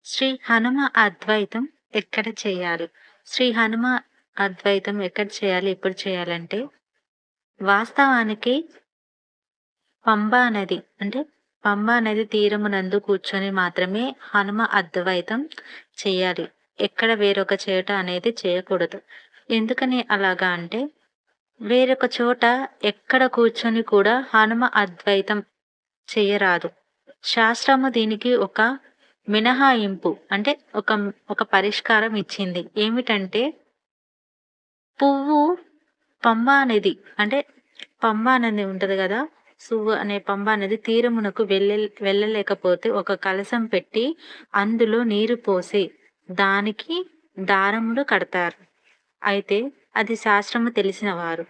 శ్రీ హనుమ అద్వైతం ఎక్కడ చేయాలి? శ్రీ హనుమ అద్వైతం ఎక్కడ చేయాలి? ఎప్పుడు చేయాలంటే, వాస్తవానికి పంబా నది అంటే, పంబా నది తీరమునందు కూర్చొని మాత్రమే హనుమ అద్వైతం చేయాలి. ఎక్కడ వేరొక చోట అనేది చేయకూడదు. ఎందుకని అలాగా అంటే, వేరొక చోట ఎక్కడ కూర్చొని కూడా హనుమ అద్వైతం చెయ్యరాదు. శాస్త్రము దీనికి ఒక మినహాయింపు అంటే ఒక పరిష్కారం ఇచ్చింది. ఏమిటంటే, పువ్వు పంబా నది అంటే పంబా నది ఉంటది గదా! అనే పంబా నది తీరమునకు వెళ్ళలేకపోతే ఒక కలశం పెట్టి అందులో నీరు పోసి దానికి దారములు కడతారు. అయితే అది శాస్త్రము తెలిసిన వారు.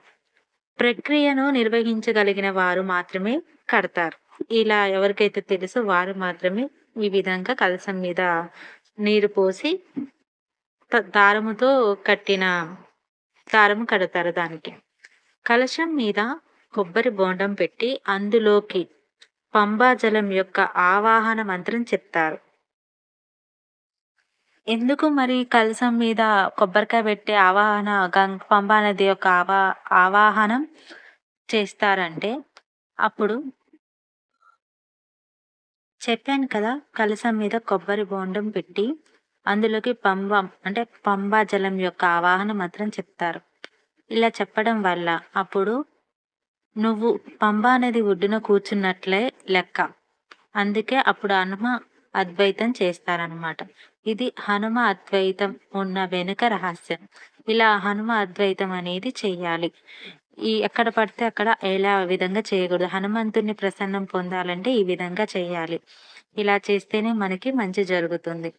ప్రక్రియను నిర్వహించగలిగిన వారు మాత్రమే కడతారు. ఇలా ఎవరికైతే తెలుసో వారు మాత్రమే ఈ విధంగా కలశం మీద నీరు పోసి దారముతో కట్టిన దారము కడతారు దానికి. కలశం మీద కొబ్బరి బోండం పెట్టి అందులోకి పంబా జలం యొక్క ఆవాహన మంత్రం చెప్తారు. ఎందుకు మరి కలశం మీద కొబ్బరికాయ పెట్టి ఆవాహన పంబా నది యొక్క ఆవాహనం చేస్తారంటే, అప్పుడు చెప్పాను కదా! కలశం మీద కొబ్బరి బోండం పెట్టి అందులోకి పంబా జలం యొక్క ఆవాహన మంత్రం చెప్తారు. ఇలా చెప్పడం వల్ల అప్పుడు నువ్వు పంబా నది ఒడ్డున కూర్చున్నట్లే లెక్క. అందుకే అప్పుడు హనుమ అద్వైతం చేస్తారనమాట. ఇది హనుమ అద్వైతం ఉన్న వెనుక రహస్యం. ఇలా హనుమ అద్వైతం అనేది చెయ్యాలి. ఎక్కడ పడితే అక్కడ విధంగా చేయకూడదు. హనుమంతుడిని ప్రసన్నం పొందాలంటే ఈ విధంగా చేయాలి. ఇలా చేస్తేనే మనకి మంచి జరుగుతుంది.